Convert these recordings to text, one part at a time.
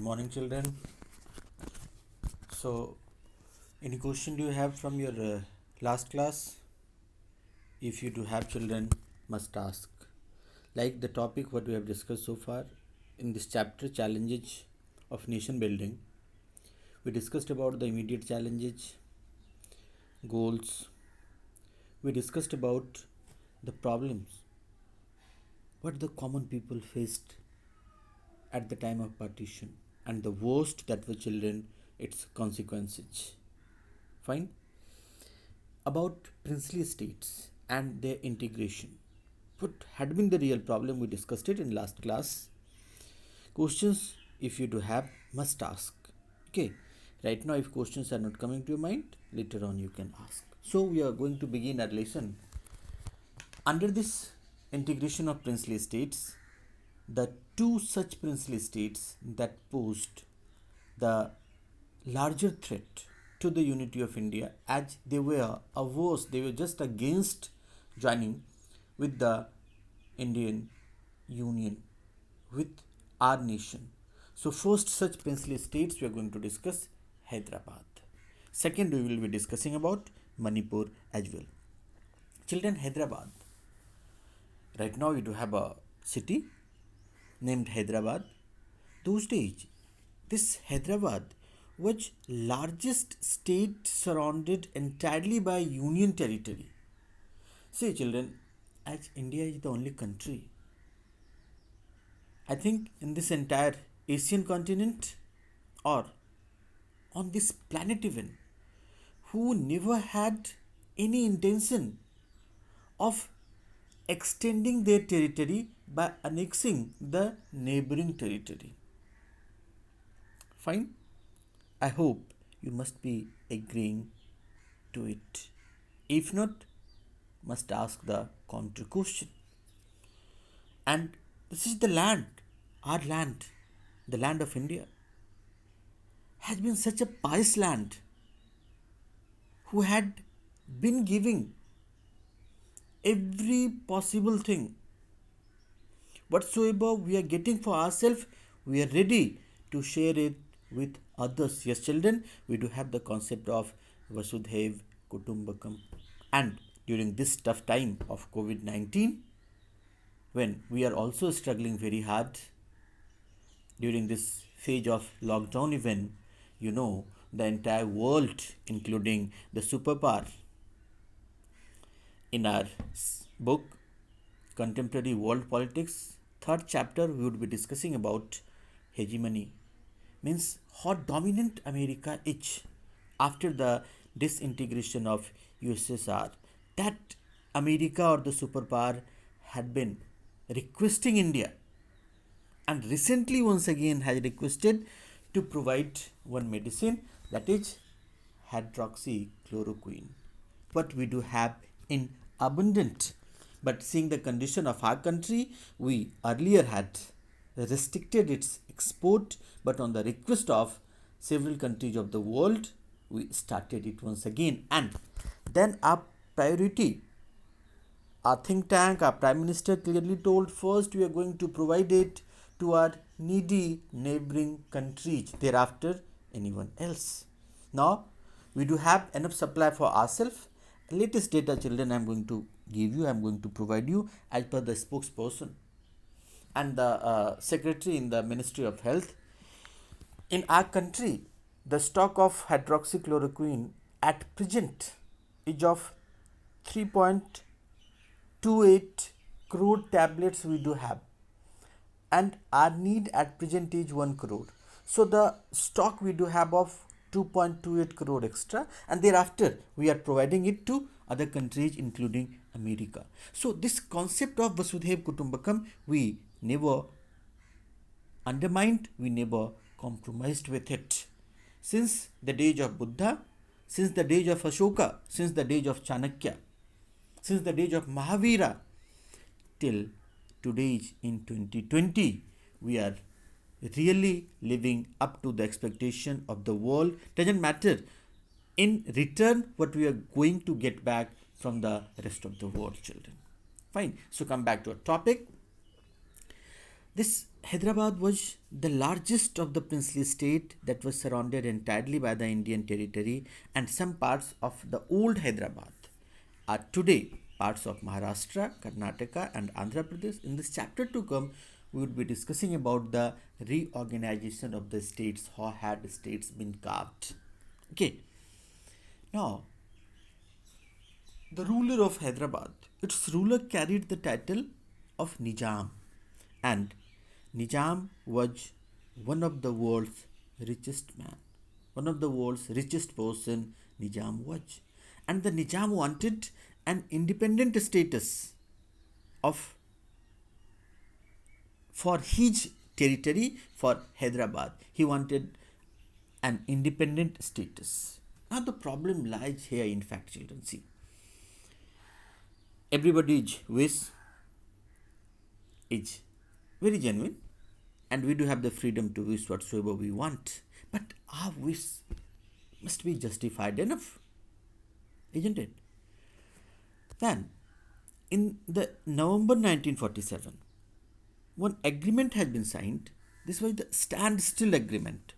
morning, children. So, any question do you have from your last class? If you do have children, must ask. Like the topic what we have discussed so far in this chapter, challenges of nation building. We discussed about the immediate challenges, goals. We discussed about the problems, what the common people faced at the time of partition, and the worst that were children, its consequences. Fine. About princely states and their integration. What had been the real problem? We discussed it in last class. Questions, if you do have, must ask. Okay. Right now, if questions are not coming to your mind, later on you can ask. So we are going to begin our lesson. Under this integration of princely states, the two such princely states that posed the larger threat to the unity of India, as they were averse, they were just against joining with the Indian Union, with our nation. So, first such princely states we are going to discuss Hyderabad. Second, we will be discussing about Manipur as well. Children, Hyderabad. Right now, we do have a city named Hyderabad. Those days, this Hyderabad was largest state surrounded entirely by union territory. See, children, as India is the only country, I think in this entire Asian continent or on this planet even, who never had any intention of extending their territory by annexing the neighboring territory. Fine? I hope you must be agreeing to it. If not, must ask the counter question. And this is the land, our land, the land of India, has been such a pious land who had been giving every possible thing. Whatsoever we are getting for ourselves, we are ready to share it with others. Yes, children, we do have the concept of Vasudhaiv Kutumbakam. And during this tough time of COVID 19, when we are also struggling very hard during this phase of lockdown event, the entire world, including the superpower, in our book Contemporary World Politics, third chapter, we would be discussing about hegemony, means how dominant America is after the disintegration of USSR. That America or the superpower had been requesting India, and recently once again has requested to provide one medicine, that is hydroxychloroquine. What we do have in abundant, but seeing the condition of our country, we earlier had restricted its export, but on the request of several countries of the world, we started it once again. And then our priority, our think tank, our prime minister clearly told, first we are going to provide it to our needy neighboring countries, thereafter anyone else. Now we do have enough supply for ourselves. Latest data, children, I am going to give you, I am going to provide you as per the spokesperson and the secretary in the Ministry of Health. In our country, the stock of hydroxychloroquine at present is of 3.28 crore tablets we do have, and our need at present is 1 crore. So the stock we do have of 2.28 crore extra, and thereafter we are providing it to other countries including America. So this concept of Vasudhaiv Kutumbakam, we never undermined, we never compromised with it. Since the days of Buddha, since the days of Ashoka, since the days of Chanakya, since the days of Mahavira, till today in 2020, we are really living up to the expectation of the world. Doesn't matter in return what we are going to get back from the rest of the world, children. Fine. So come back to our topic. This Hyderabad was the largest of the princely state that was surrounded entirely by the Indian territory, and some parts of the old Hyderabad are today parts of Maharashtra, Karnataka, and Andhra Pradesh. In this chapter to come, we would be discussing about the reorganization of the states. How had states been carved? Okay. Now, the ruler of Hyderabad, its ruler carried the title of Nizam, and Nizam was one of the world's richest man, one of the world's richest person. Nizam was, and the Nizam wanted an independent status of for his territory, for Hyderabad. He wanted an independent status. Now the problem lies here. In fact, children, see, everybody's wish is very genuine, and we do have the freedom to wish whatsoever we want, but our wish must be justified enough, isn't it? Then, in the November 1947, one agreement had been signed. This was the standstill agreement.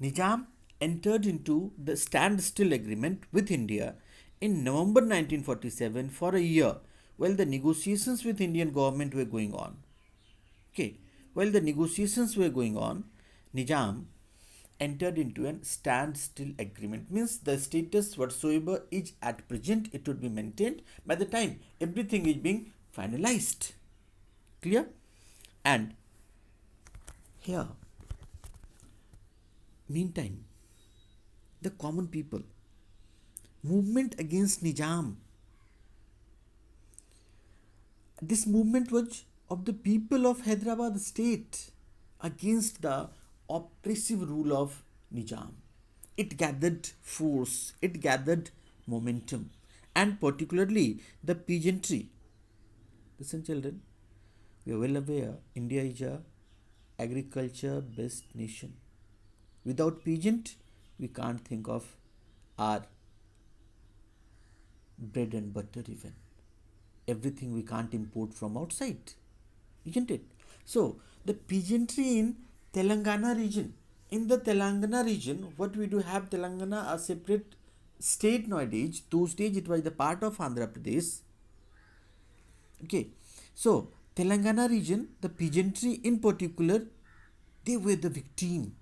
Nizam entered into the standstill agreement with India in November 1947 for a year while the negotiations with Indian government were going on. Okay, while the negotiations were going on, Nizam entered into a standstill agreement. Means the status whatsoever is at present, it would be maintained by the time everything is being finalized. Clear? And here, meantime, the common people, movement against Nizam. This movement was of the people of Hyderabad state against the oppressive rule of Nizam. It gathered force, it gathered momentum, and particularly the peasantry. Listen, children, we are well aware India is a agriculture based nation. Without peasant, we can't think of our bread and butter even. Everything we can't import from outside, isn't it? So the peasantry in Telangana region, what we do have Telangana a separate state nowadays. Those days it was the part of Andhra Pradesh. Okay, so Telangana region, the peasantry in particular, they were the victim.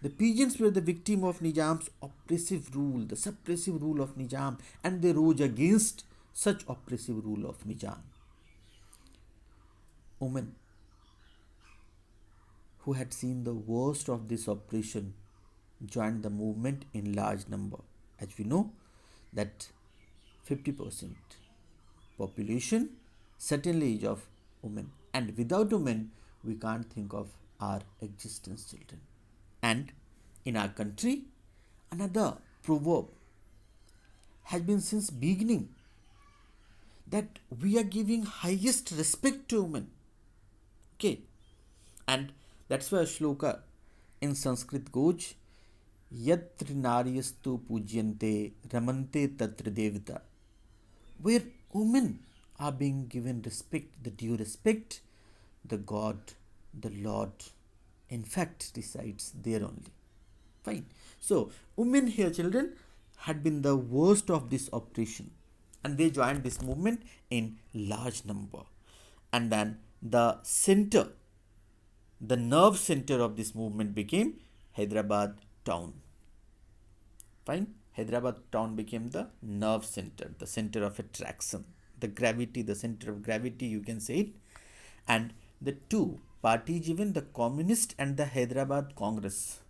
The peasants were the victim of Nizam's oppressive rule, the suppressive rule of Nizam, and they rose against such oppressive rule of Nizam. Women who had seen the worst of this oppression joined the movement in large number. As we know that 50% population certainly is of women, and without women we can't think of our existence, children. And in our country, another proverb has been since beginning that we are giving highest respect to women. Okay, and that's why a shloka in Sanskrit goes, Yatra naryastu pujyante ramante tatra devata, where women are being given respect, the due respect, the God, the Lord, in fact, resides there only. Fine. So, women here, children, had been the worst of this oppression, and they joined this movement in large number. And then the center, the nerve center of this movement became Hyderabad town. Fine. Hyderabad town became the nerve center, the center of attraction, the gravity, the center of gravity, you can say it. And the two parties, even the Communist and the Hyderabad Congress.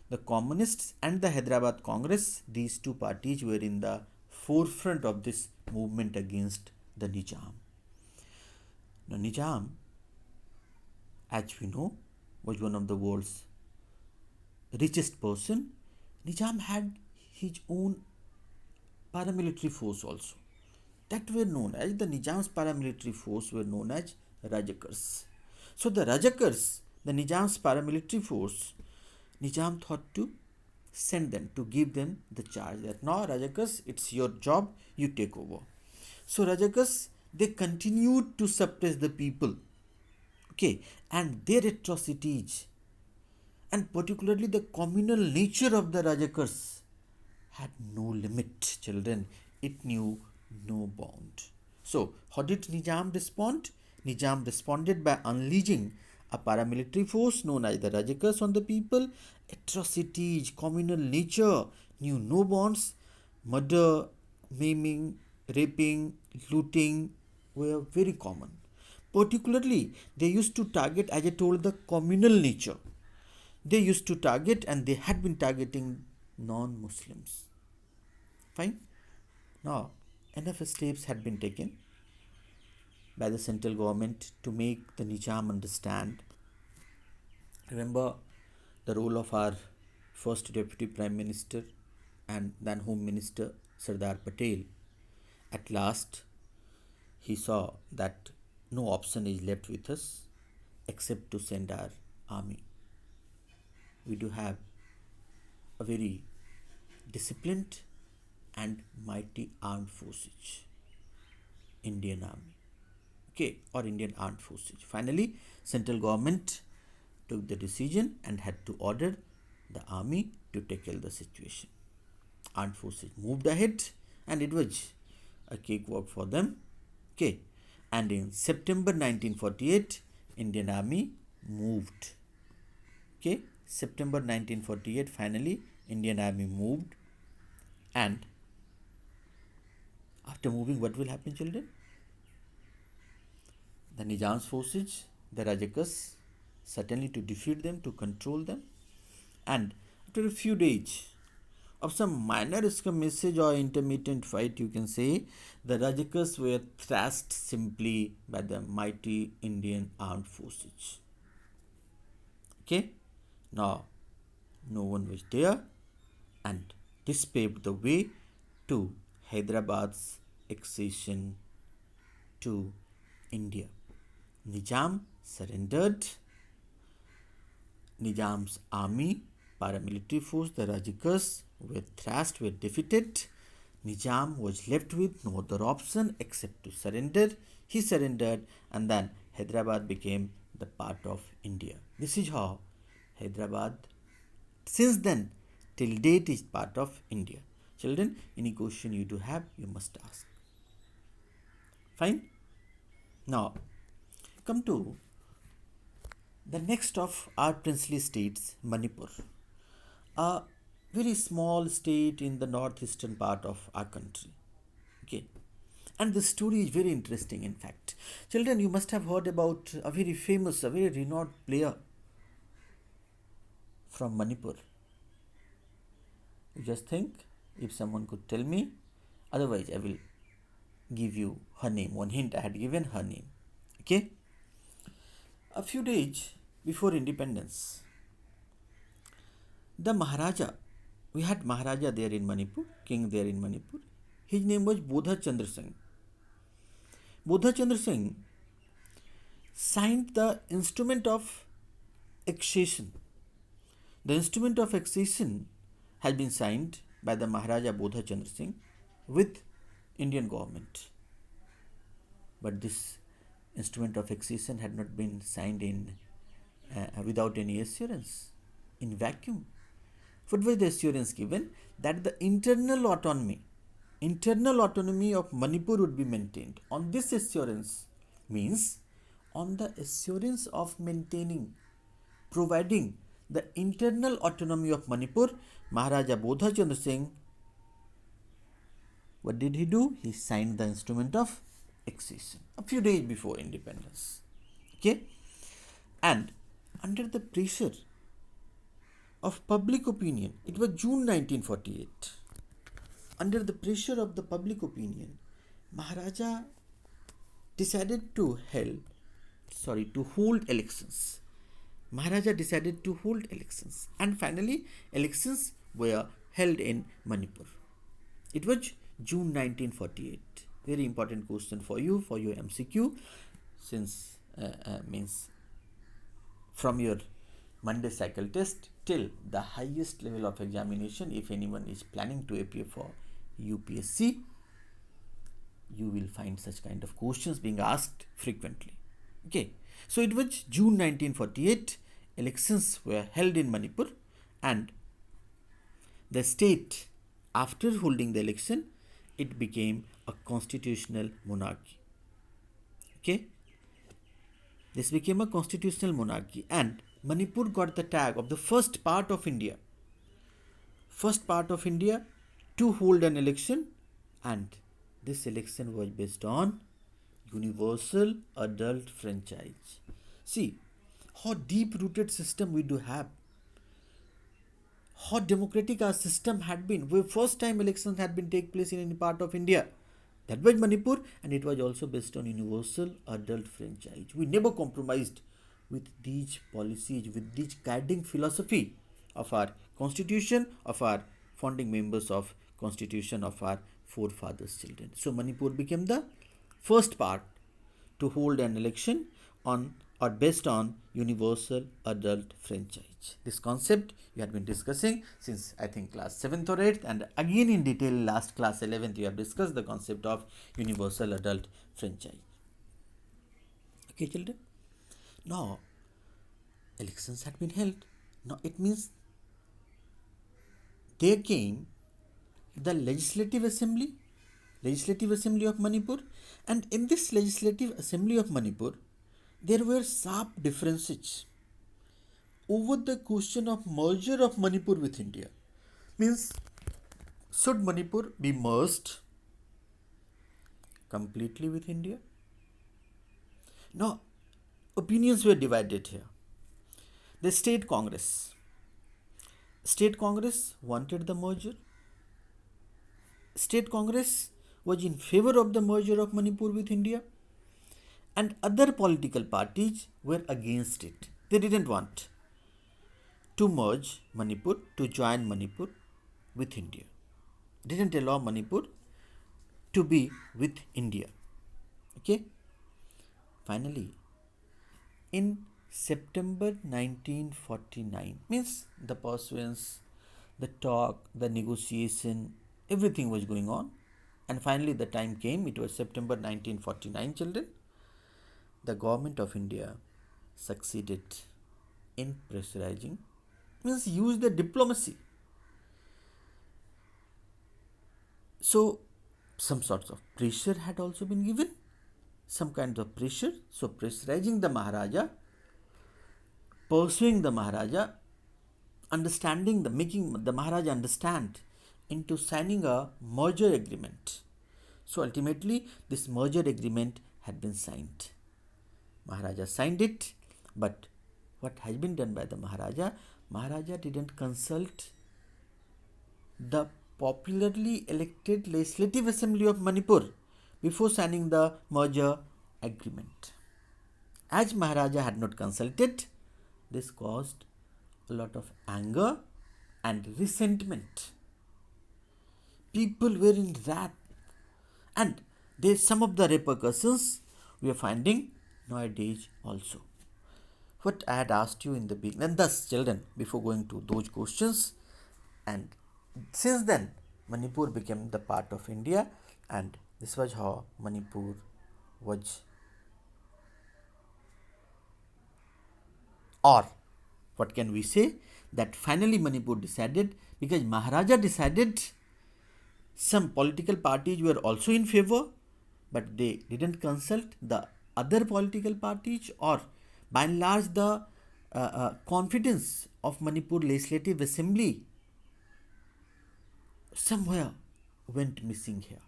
The Communists and the Hyderabad Congress, these two parties were in the forefront of this movement against the Nizam. Now, Nizam, as we know, was one of the world's richest person. Nizam had his own paramilitary force also, that were known as the Nizam's paramilitary force were known as Rajakars. So the Rajakars, the Nizam's paramilitary force, Nizam thought to send them, to give them the charge that now Rajakars, it's your job, you take over. So Rajakars, they continued to suppress the people Okay, and their atrocities, and particularly the communal nature of the Rajakars, had no limit, children. It knew no bound. So, how did Nizam respond? Nizam responded by unleashing a paramilitary force known as the Rajakas on the people. Atrocities, communal nature knew no bonds. Murder, maiming, raping, looting were very common. Particularly, they used to target, as I told, the communal nature. They used to target, and they had been targeting non Muslims. Fine. Now, enough steps had been taken by the central government to make the Nizam understand. Remember the role of our first deputy prime minister and then home minister Sardar Patel. At last, he saw that no option is left with us except to send our army. We do have a very disciplined and mighty armed forces, Indian Army, okay, or Indian Armed Forces. Finally, central government took the decision and had to order the army to tackle the situation. Armed forces moved ahead, and it was a cakewalk for them. Okay, and in September 1948, Indian Army moved. Okay, September 1948, finally, Indian Army moved, and after moving, what will happen, children? The Nizam's forces, the Rajakas, certainly to defeat them, to control them, and after a few days of some minor skirmishes or intermittent fight, you can say, the Rajakas were thrashed simply by the mighty Indian armed forces. Okay, now no one was there, and this paved the way to Hyderabad's accession to India. Nizam surrendered. Nizam's army, paramilitary force, the Rajakas, were thrashed, were defeated. Nizam was left with no other option except to surrender. He surrendered, and then Hyderabad became the part of India. This is how Hyderabad, since then, till date, is part of India. Children, any question you do have, you must ask. Fine? Now, come to the next of our princely states, Manipur, a very small state in the northeastern part of our country. Okay, and the story is very interesting. In fact, children, you must have heard about a very famous, a very renowned player from Manipur. You just think if someone could tell me, otherwise, I will give you her name. One hint I had given, her name. Okay. A few days before independence, the Maharaja, we had Maharaja there in Manipur, king there in Manipur. His name was Bodha Chandra Singh. Bodha Chandra Singh signed the instrument of accession. The instrument of accession has been signed by the Maharaja Bodha Chandra Singh with Indian government. But this instrument of accession had not been signed in without any assurance, in vacuum. What was the assurance given? That the internal autonomy of Manipur would be maintained. On this assurance means on the assurance of maintaining, providing the internal autonomy of Manipur, Maharaja Bodha Chandra Singh, what did he do? He signed the instrument of accession a few days before independence. Okay, and under the pressure of public opinion, it was June 1948. Under the pressure of the public opinion, Maharaja decided to hold elections. Maharaja decided to hold elections, and finally elections were held in Manipur. It was June 1948. Very important question for you, for your MCQ, since means from your Monday cycle test till the highest level of examination. If anyone is planning to appear for UPSC, you will find such kind of questions being asked frequently. Okay, So it was June 1948, elections were held in Manipur, and the state, after holding the election, it became a constitutional monarchy. Okay, this became a constitutional monarchy, and Manipur got the tag of the first part of India to hold an election, and this election was based on universal adult franchise. See how deep rooted system we do have, how democratic our system had been. The first time elections had been take place in any part of India. That was Manipur, and it was also based on universal adult franchise. We never compromised with these policies, with this guiding philosophy of our constitution, of our founding members of constitution of our forefathers' children. So Manipur became the first part to hold an election on or based on universal adult franchise. This concept you had been discussing since I think class 7th or 8th, and again in detail last class 11th you have discussed the concept of universal adult franchise. Okay children, now elections had been held. Now it means there came the legislative assembly of Manipur, and in this legislative assembly of Manipur there were sharp differences over the question of merger of Manipur with India. Means, should Manipur be merged completely with India? Now, opinions were divided here. The state congress wanted the merger. State congress was in favor of the merger of Manipur with India, and other political parties were against it. They didn't want to merge Manipur, to join Manipur with India. Didn't allow Manipur to be with India. Okay. Finally, in September 1949, means the pursuance, the talk, the negotiation, everything was going on, and finally the time came. It was September 1949, children. The government of India succeeded in pressurizing, means use the diplomacy. So some sorts of pressure had also been given, some kind of pressure. So pressurizing the Maharaja, pursuing the Maharaja, making the Maharaja understand into signing a merger agreement. So ultimately this merger agreement had been signed. Maharaja signed it, but what has been done by the Maharaja? Maharaja didn't consult the popularly elected legislative assembly of Manipur before signing the merger agreement. As Maharaja had not consulted, this caused a lot of anger and resentment. People were in wrath, and there's some of the repercussions we are finding nowadays also. What I had asked you in the beginning, and thus children, before going to those questions, and since then Manipur became the part of India, and this was how Manipur was, or what can we say, that finally Manipur decided, because Maharaja decided. Some political parties were also in favor, but they didn't consult the other political parties, or by and large the confidence of Manipur Legislative Assembly somewhere went missing here.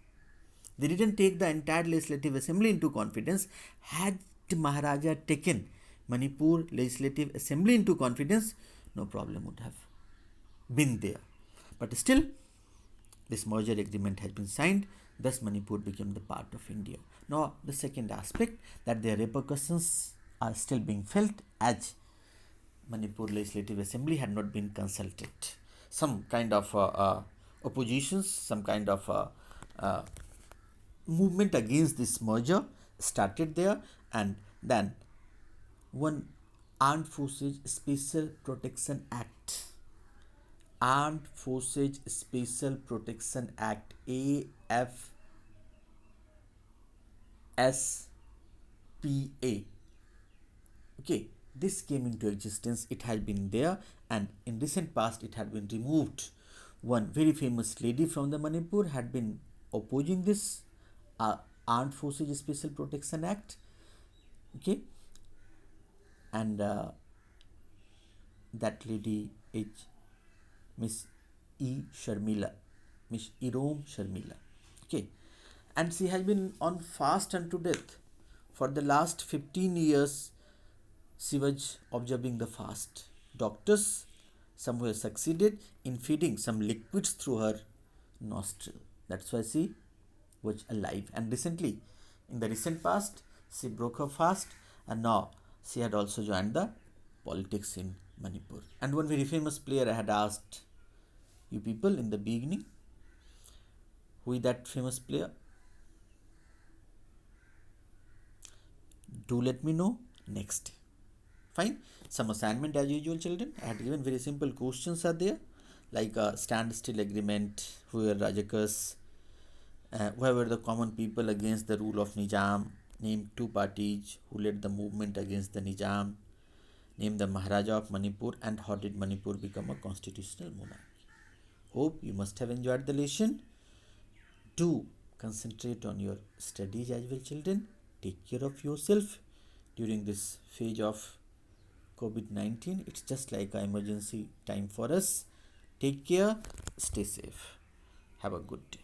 They didn't take the entire Legislative Assembly into confidence. Had Maharaja taken Manipur Legislative Assembly into confidence, no problem would have been there. But still, this merger agreement has been signed, thus Manipur became the part of India. Now, the second aspect, that their repercussions are still being felt as Manipur Legislative Assembly had not been consulted. Some kind of oppositions, some kind of movement against this merger started there, and then one Armed Forces Special Protection Act, Armed Forces Special Protection Act, AFSPA, Okay, this came into existence, it had been there, and in recent past it had been removed. One very famous lady from the Manipur had been opposing this Armed Forces Special Protection Act. Okay, and that lady is Miss Sharmila, Miss Irom Sharmila. Okay, and she has been on fast unto death for the last 15 years. She was observing the fast. Doctors somewhere succeeded in feeding some liquids through her nostril. That's why she was alive. And recently, in the recent past, she broke her fast, and now she had also joined the politics in Manipur. And one very famous player, I had asked you people in the beginning, who is that famous player? Do let me know next. Fine. Some assignment as usual, children. I had given very simple questions are there, like a standstill agreement, who were Rajakas, who were the common people against the rule of Nizam, name two parties who led the movement against the Nizam, name the Maharaja of Manipur, and how did Manipur become a constitutional monarchy. Hope you must have enjoyed the lesson. Do concentrate on your studies as well, children. Take care of yourself during this phase of COVID-19. It's just like an emergency time for us. Take care, stay safe. Have a good day.